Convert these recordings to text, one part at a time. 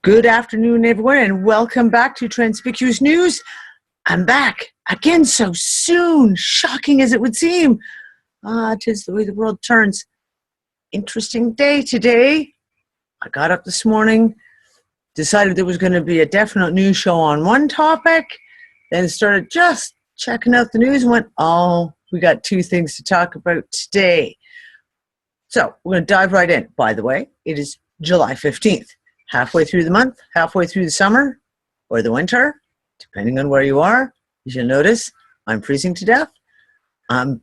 Good afternoon, everyone, and welcome back to Transpicuous News. I'm back again so soon, shocking as it would seem. 'Tis the way the world turns. Interesting day today. I got up this morning, decided there was going to be a definite news show on one topic, then started just checking out the news and went, oh, we got two things to talk about today. So we're going to dive right in. By the way, it is July 15th. Halfway through the month, halfway through the summer, or the winter, depending on where you are. As you'll notice, I'm freezing to death. I'm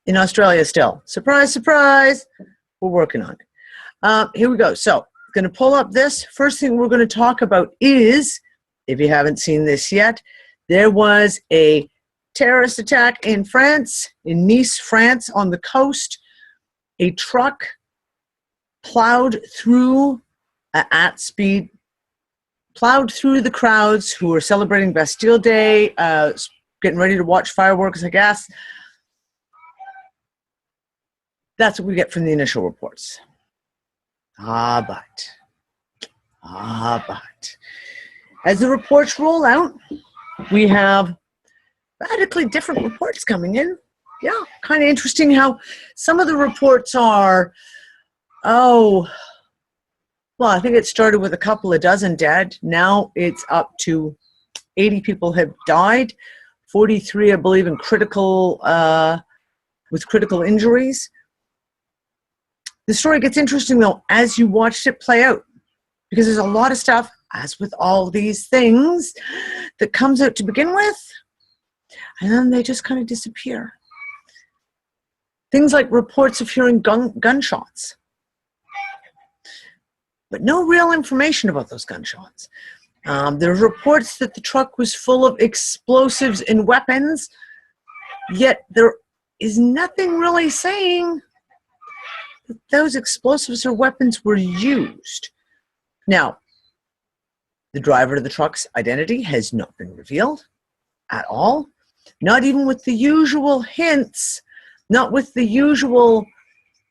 in Australia still. Surprise, surprise. We're working on it. Here we go. So, going to pull up this. First thing we're going to talk about is, if you haven't seen this yet, there was a terrorist attack in France, in Nice, France, on the coast. A truck plowed through at speed, plowed through the crowds who were celebrating Bastille Day, getting ready to watch fireworks, I guess. That's what we get from the initial reports. But, as the reports roll out, we have radically different reports coming in. Yeah, kind of interesting how some of the reports are, well, I think it started with a couple of dozen dead. Now it's up to 80 people have died, 43, I believe, in critical, with critical injuries. The story gets interesting, though, as you watched it play out, because there's a lot of stuff, as with all these things, that comes out to begin with, and then they just kind of disappear. Things like reports of hearing gunshots. But no real information about those gunshots. There's reports that the truck was full of explosives and weapons, yet there is nothing really saying that those explosives or weapons were used. Now, the driver of the truck's identity has not been revealed at all, not even with the usual hints, not with the usual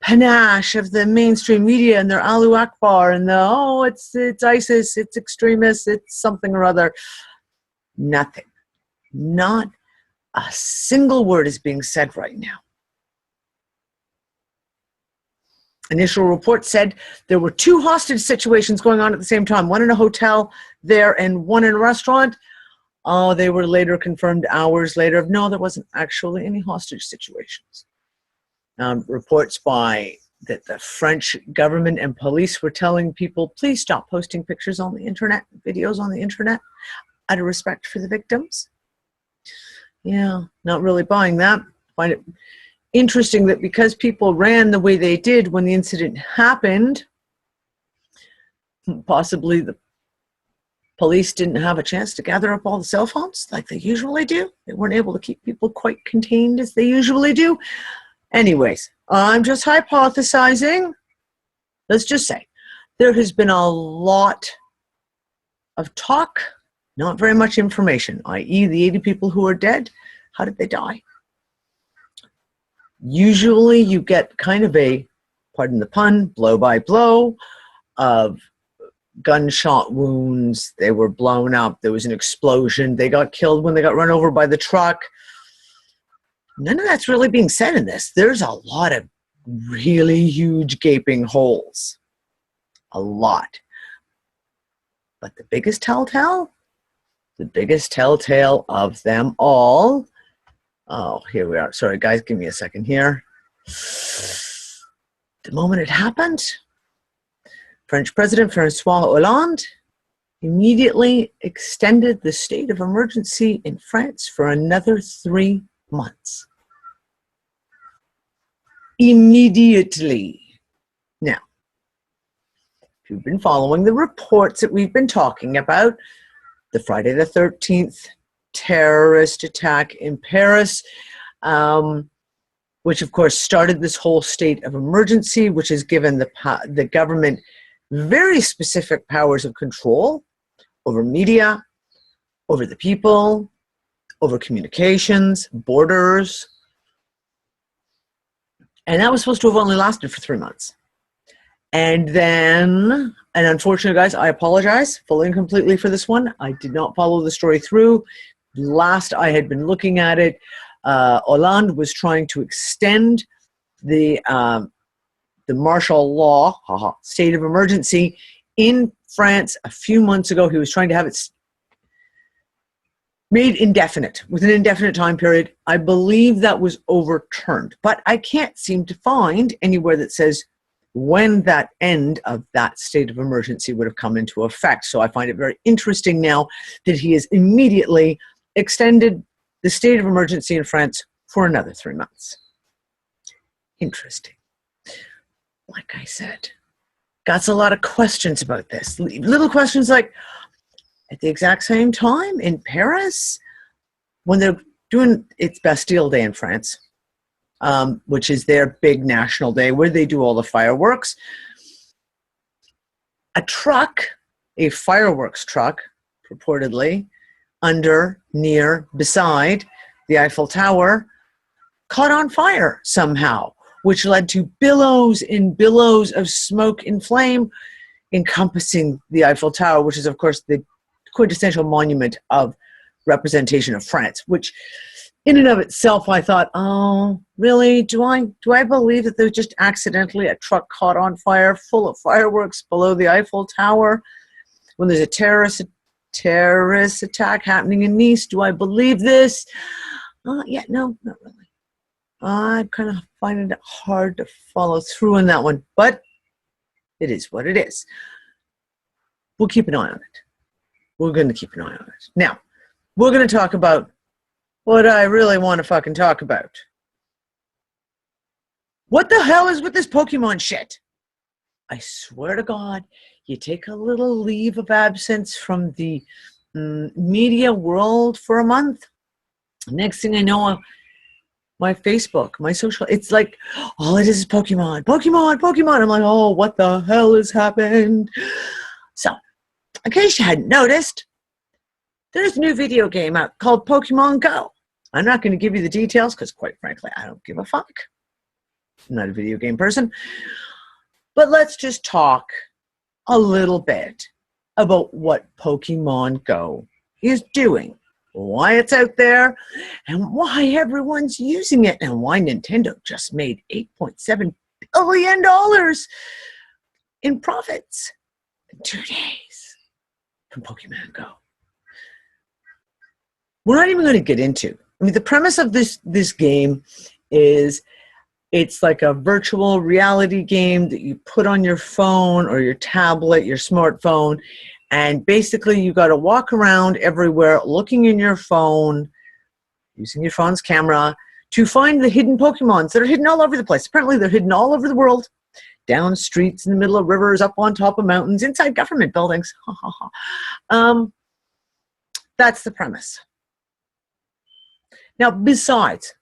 panache of the mainstream media and their Allahu Akbar and the, it's ISIS, it's extremists, it's something or other. Nothing. Not a single word is being said right now. Initial report said there were two hostage situations going on at the same time, one in a hotel there and one in a restaurant. They were later confirmed hours later. No, there wasn't actually any hostage situations. Reports by that the French government and police were telling people, please stop posting pictures on the internet, videos on the internet, out of respect for the victims. Yeah, not really buying that. Find it interesting that because people ran the way they did when the incident happened, possibly the police didn't have a chance to gather up all the cell phones like they usually do. They weren't able to keep people quite contained as they usually do. Anyways, I'm just hypothesizing. Let's just say there has been a lot of talk, not very much information, i.e. the 80 people who are dead, how did they die? Usually you get kind of a, pardon the pun, blow by blow of gunshot wounds. They were blown up. There was an explosion. They got killed when they got run over by the truck. None of that's really being said in this. There's a lot of really huge gaping holes. A lot. But the biggest telltale of them all, oh, here we are. Sorry, guys, give me a second here. The moment it happened, French President François Hollande immediately extended the state of emergency in France for another 3 months. Immediately. Now, if you've been following the reports that we've been talking about, the Friday the 13th terrorist attack in Paris, which of course started this whole state of emergency, which has given the government very specific powers of control over media, over the people, over communications, borders. And that was supposed to have only lasted for 3 months. And then, and unfortunately, guys, I apologize fully and completely for this one. I did not follow the story through. Last I had been looking at it, Hollande was trying to extend the martial law, state of emergency, in France a few months ago. He was trying to have it made indefinite, with an indefinite time period. I believe that was overturned, but I can't seem to find anywhere that says when that end of that state of emergency would have come into effect. So I find it very interesting now that he has immediately extended the state of emergency in France for another 3 months. Interesting. Like I said, got a lot of questions about this. Little questions like, at the exact same time in Paris, when they're doing, it's Bastille Day in France, which is their big national day where they do all the fireworks. A truck, a fireworks truck, purportedly, beside the Eiffel Tower, caught on fire somehow, which led to billows and billows of smoke and flame encompassing the Eiffel Tower, which is, of course, the quintessential monument of representation of France, which in and of itself, I thought, oh, really? Do I believe that there was just accidentally a truck caught on fire full of fireworks below the Eiffel Tower when there's a terrorist attack happening in Nice? Do I believe this? Yeah, no, not really. I kind of find it hard to follow through on that one, but it is what it is. We'll keep an eye on it. We're going to keep an eye on it. Now, we're going to talk about what I really want to fucking talk about. What the hell is with this Pokemon shit? I swear to God, you take a little leave of absence from the media world for a month. Next thing I know, my Facebook, my social, it's like, all it is Pokemon, Pokemon, Pokemon. I'm like, oh, what the hell has happened? So, in case you hadn't noticed, there's a new video game out called Pokemon Go. I'm not going to give you the details because, quite frankly, I don't give a fuck. I'm not a video game person. But let's just talk a little bit about what Pokemon Go is doing, why it's out there, and why everyone's using it, and why Nintendo just made $8.7 billion in profits in 2 days from Pokemon Go. We're not even going to get into. I mean, the premise of this game is it's like a virtual reality game that you put on your phone or your tablet, your smartphone, and basically you got to walk around everywhere looking in your phone, using your phone's camera to find the hidden Pokemons that are hidden all over the place. Apparently they're hidden all over the world, down streets, in the middle of rivers, up on top of mountains, inside government buildings. That's the premise. Now, besides,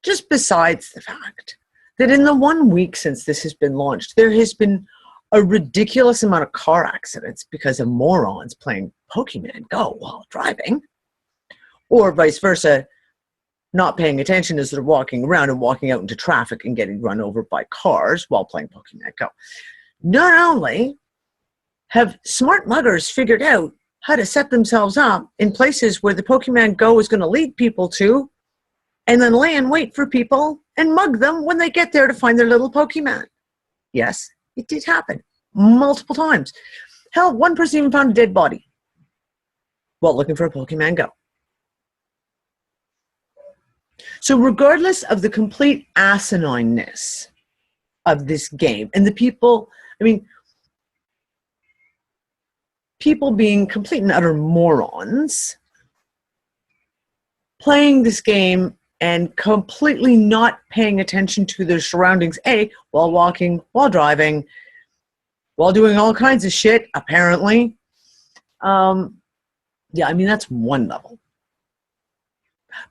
just besides the fact that in the 1 week since this has been launched, there has been a ridiculous amount of car accidents because of morons playing Pokemon Go while driving, or vice versa, not paying attention as they're walking around and walking out into traffic and getting run over by cars while playing Pokemon Go. Not only have smart muggers figured out how to set themselves up in places where the Pokemon Go is going to lead people to, and then lay in wait for people and mug them when they get there to find their little Pokemon. Yes, it did happen multiple times. Hell, one person even found a dead body while looking for a Pokemon Go. So regardless of the complete asinineness of this game and the people, people being complete and utter morons playing this game and completely not paying attention to their surroundings, while walking, while driving, while doing all kinds of shit, apparently. That's one level.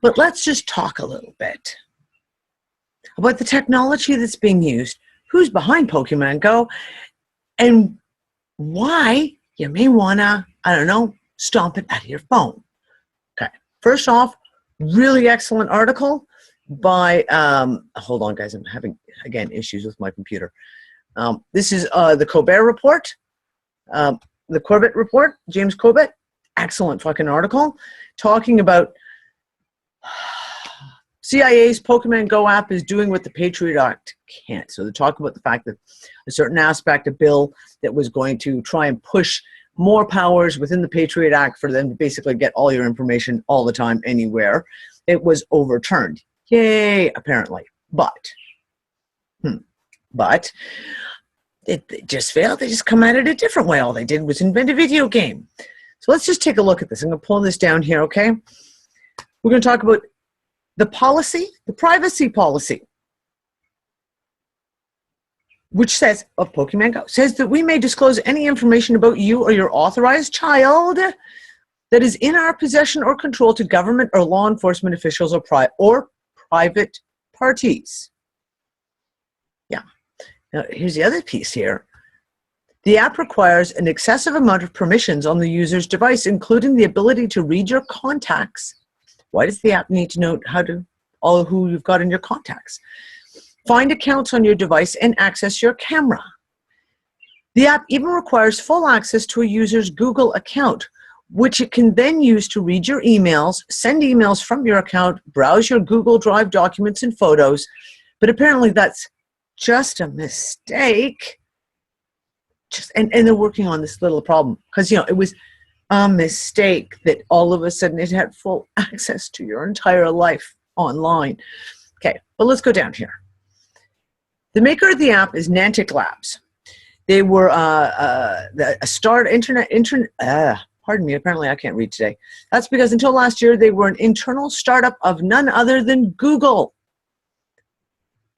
But let's just talk a little bit about the technology that's being used, who's behind Pokemon Go, and why you may want to, stomp it out of your phone. Okay, first off, really excellent article by, hold on guys, I'm having, again, issues with my computer. This is the Colbert Report, the Corbett Report, James Corbett. Excellent fucking article talking about CIA's Pokemon Go app is doing what the Patriot Act can't. So they talk about the fact that a certain aspect of bill that was going to try and push more powers within the Patriot Act for them to basically get all your information all the time, anywhere, it was overturned. Yay, apparently. But it just failed. They just come at it a different way. All they did was invent a video game. So let's just take a look at this. I'm going to pull this down here, okay? We're going to talk about the policy, the privacy policy, which says, of Pokemon Go, says that we may disclose any information about you or your authorized child that is in our possession or control to government or law enforcement officials or private parties. Yeah. Now, here's the other piece here. The app requires an excessive amount of permissions on the user's device, including the ability to read your contacts. Why does the app need to know all who you've got in your contacts? Find accounts on your device and access your camera. The app even requires full access to a user's Google account, which it can then use to read your emails, send emails from your account, browse your Google Drive documents and photos. But apparently that's just a mistake. And they're working on this little problem because, you know, it was a mistake that all of a sudden it had full access to your entire life online. Okay, but let's go down here. The maker of the app is Niantic Labs. They were pardon me, apparently I can't read today. That's because until last year, they were an internal startup of none other than Google,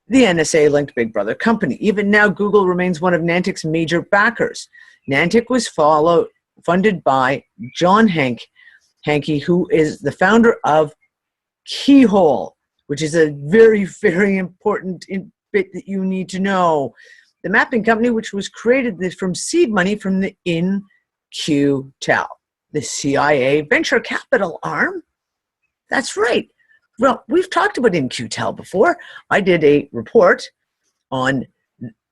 the NSA-linked Big Brother company. Even now, Google remains one of Niantic's major backers. Niantic was funded by John Hanke, who is the founder of Keyhole, which is a very, very important bit that you need to know. The mapping company, which was created from seed money from the In-Q-Tel, the CIA venture capital arm. That's right. Well, we've talked about In-Q-Tel before. I did a report on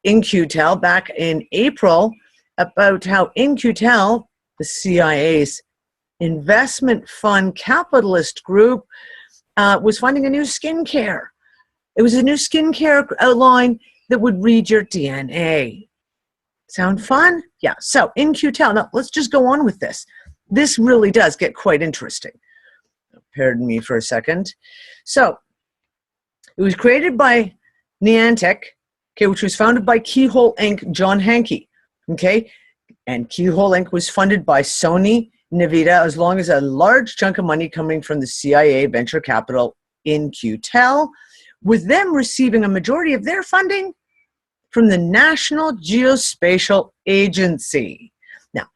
In-Q-Tel back in April about how In-Q-Tel, the CIA's investment fund capitalist group, was funding a new skincare. It was a new skincare line that would read your DNA. Sound fun? Yeah, so In-Q-Tel. Now, let's just go on with this. This really does get quite interesting. Pardon me for a second. So, it was created by Niantic, okay, which was founded by Keyhole Inc., John Hanke, okay? And Keyhole Inc. was funded by Sony, Nvidia, as long as a large chunk of money coming from the CIA venture capital In-Q-Tel, with them receiving a majority of their funding from the National Geospatial Agency. Now,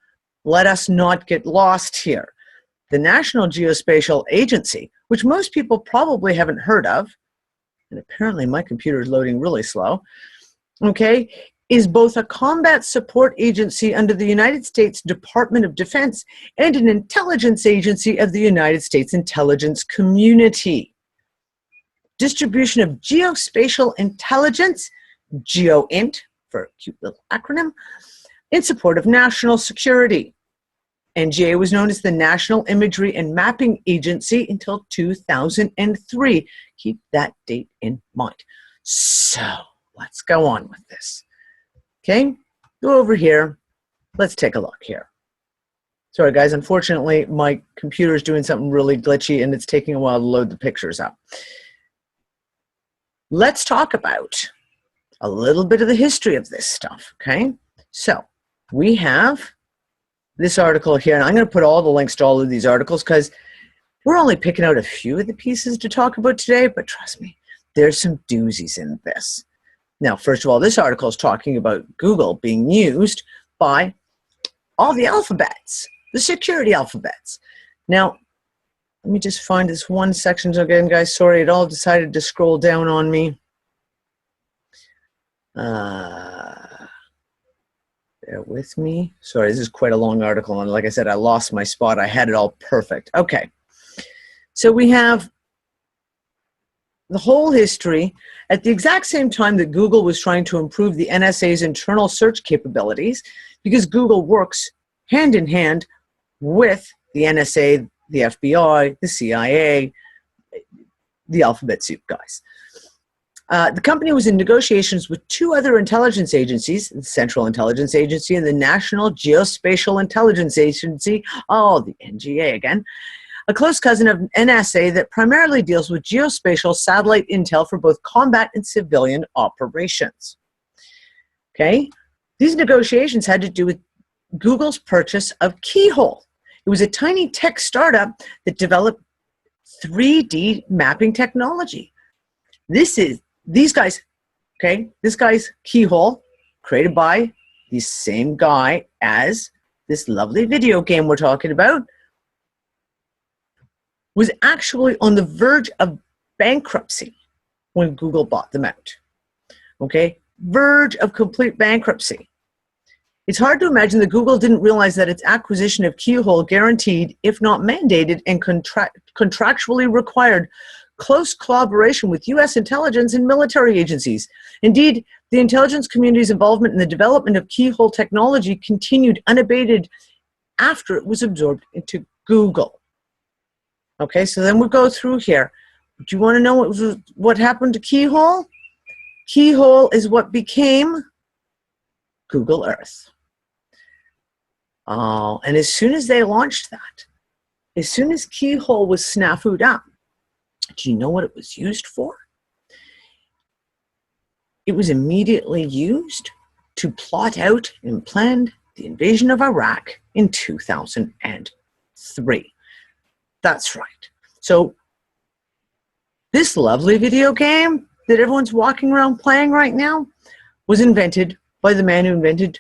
let us not get lost here. The National Geospatial Agency, which most people probably haven't heard of, and apparently my computer is loading really slow, okay, is both a combat support agency under the United States Department of Defense and an intelligence agency of the United States intelligence community. Distribution of geospatial intelligence, GeoInt, for a cute little acronym, in support of national security. NGA was known as the National Imagery and Mapping Agency until 2003. Keep that date in mind. So, let's go on with this. Okay, go over here. Let's take a look here. Sorry, guys, unfortunately, my computer is doing something really glitchy, and it's taking a while to load the pictures up. Let's talk about a little bit of the history of this stuff, okay? So, we have this article here, and I'm going to put all the links to all of these articles because we're only picking out a few of the pieces to talk about today, but trust me, there's some doozies in this. Now, first of all, this article is talking about Google being used by all the alphabets, the security alphabets. Now, let me just find this one section again, guys. Sorry, it all decided to scroll down on me. Bear with me. Sorry, this is quite a long article, and like I said, I lost my spot. I had it all perfect. Okay. So we have the whole history, at the exact same time that Google was trying to improve the NSA's internal search capabilities, because Google works hand in hand with the NSA, the FBI, the CIA, the alphabet soup guys. The company was in negotiations with two other intelligence agencies, the Central Intelligence Agency and the National Geospatial Intelligence Agency, oh, the NGA again, a close cousin of NSA that primarily deals with geospatial satellite intel for both combat and civilian operations. Okay, these negotiations had to do with Google's purchase of Keyhole. It was a tiny tech startup that developed 3D mapping technology. These guys, okay, this guy's Keyhole, created by the same guy as this lovely video game we're talking about, was actually on the verge of bankruptcy when Google bought them out. Okay, verge of complete bankruptcy. It's hard to imagine that Google didn't realize that its acquisition of Keyhole guaranteed, if not mandated and contractually required, close collaboration with U.S. intelligence and military agencies. Indeed, the intelligence community's involvement in the development of Keyhole technology continued unabated after it was absorbed into Google. Okay, so then we'll go through here. Do you want to know what happened to Keyhole? Keyhole is what became Google Earth. And as soon as they launched that, as soon as Keyhole was snafu'd up, do you know what it was used for? It was immediately used to plot out and plan the invasion of Iraq in 2003. That's right. So this lovely video game that everyone's walking around playing right now was invented by the man who invented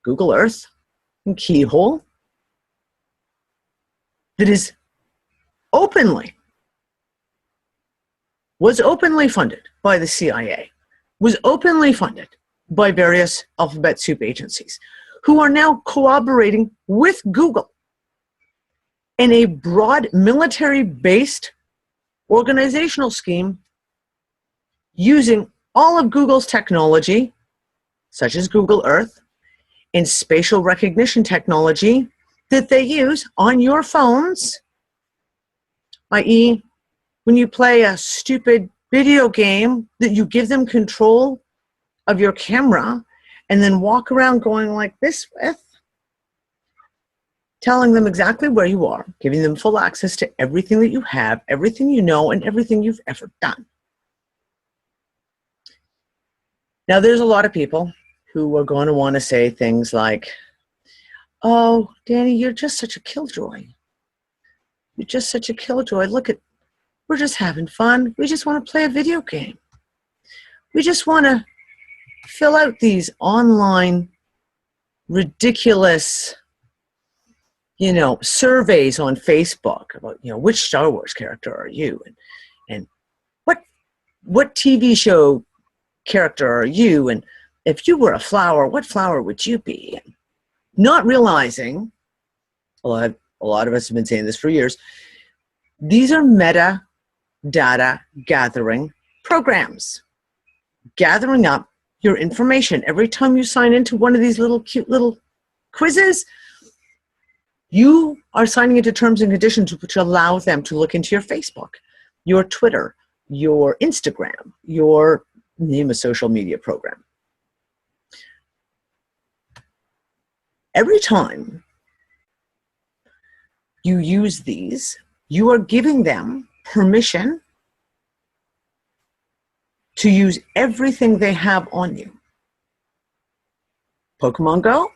Google Earth and Keyhole, that is was openly funded by the CIA, was openly funded by various alphabet soup agencies, who are now cooperating with Google in a broad military-based organizational scheme using all of Google's technology, such as Google Earth, and spatial recognition technology that they use on your phones, i.e., when you play a stupid video game that you give them control of your camera and then walk around going like this with, telling them exactly where you are, giving them full access to everything that you have, everything you know, and everything you've ever done. Now, there's a lot of people who are going to want to say things like, oh, Danny, you're just such a killjoy. You're just such a killjoy. Look at, we're just having fun. We just want to play a video game. We just want to fill out these online ridiculous, surveys on Facebook about, which Star Wars character are you? And what TV show character are you? And if you were a flower, what flower would you be? And not realizing, a lot of us have been saying this for years, these are meta data gathering programs, gathering up your information. Every time you sign into one of these little cute little quizzes, you are signing into terms and conditions which allow them to look into your Facebook, your Twitter, your Instagram, your name a social media program. Every time you use these, you are giving them permission to use everything they have on you. Pokemon Go,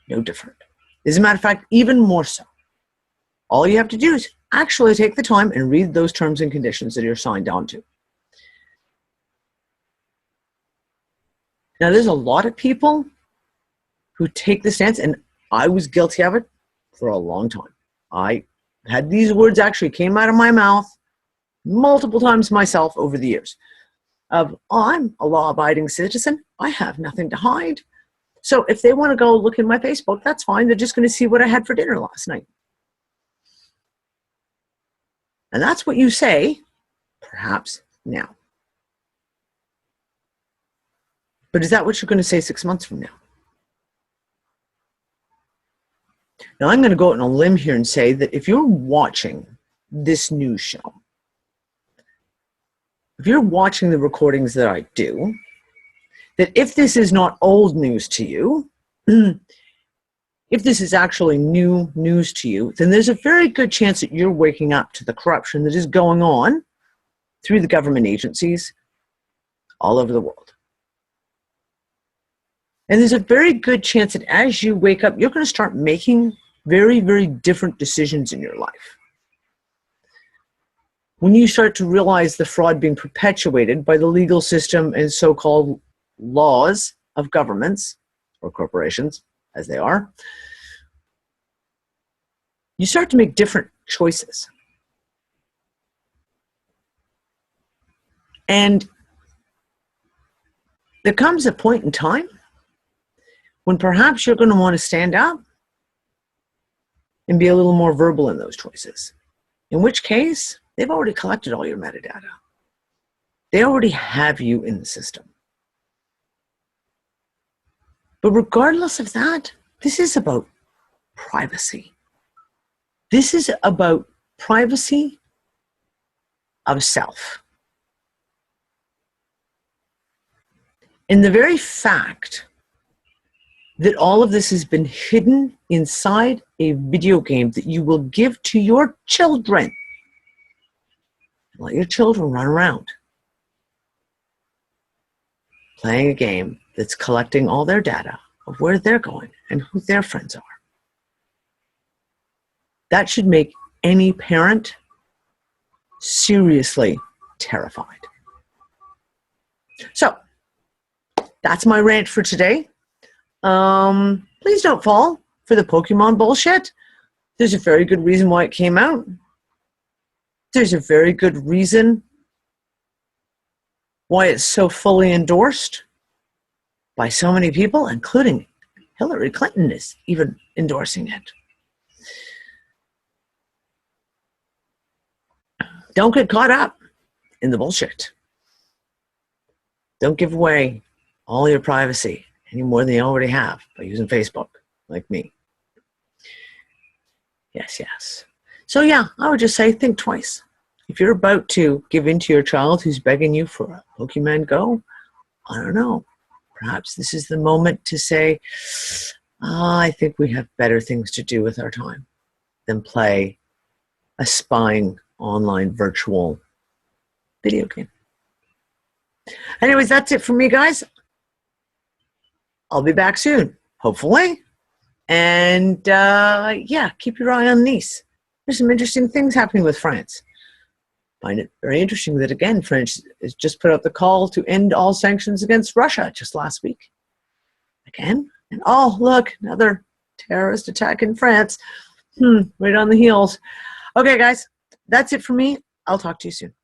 no different. As a matter of fact, even more so. All you have to do is actually take the time and read those terms and conditions that you're signed on to. Now, there's a lot of people who take the stance, and I was guilty of it for a long time. I had these words actually came out of my mouth multiple times myself over the years of, oh, I'm a law-abiding citizen. I have nothing to hide. So if they want to go look at my Facebook, that's fine. They're just going to see what I had for dinner last night. And that's what you say, perhaps now. But is that what you're going to say 6 months from now? Now, I'm going to go out on a limb here and say that if you're watching this news show, if you're watching the recordings that I do, that if this is not old news to you, if this is actually new news to you, then there's a very good chance that you're waking up to the corruption that is going on through the government agencies all over the world. And there's a very good chance that as you wake up, you're going to start making very, very different decisions in your life. When you start to realize the fraud being perpetuated by the legal system and so-called laws of governments or corporations, as they are, you start to make different choices. And there comes a point in time when perhaps you're going to want to stand up and be a little more verbal in those choices. In which case, they've already collected all your metadata. They already have you in the system. But regardless of that, this is about privacy. This is about privacy of self. And the very fact that all of this has been hidden inside a video game that you will give to your children. Let your children run around playing a game that's collecting all their data of where they're going and who their friends are. That should make any parent seriously terrified. So, that's my rant for today. Please don't fall for the Pokemon bullshit. There's a very good reason why it came out. There's a very good reason why it's so fully endorsed by so many people, including Hillary Clinton is even endorsing it. Don't get caught up in the bullshit. Don't give away all your privacy any more than you already have by using Facebook, like me. Yes, yes. So yeah, I would just say think twice. If you're about to give in to your child who's begging you for a Pokemon Go, I don't know. Perhaps this is the moment to say, I think we have better things to do with our time than play a spying online virtual video game. Anyways, that's it for me, guys. I'll be back soon, hopefully. And yeah, keep your eye on Nice. There's some interesting things happening with France. Find it very interesting that, again, France has just put out the call to end all sanctions against Russia just last week. Again. And oh, look, another terrorist attack in France. Right on the heels. Okay, guys, that's it for me. I'll talk to you soon.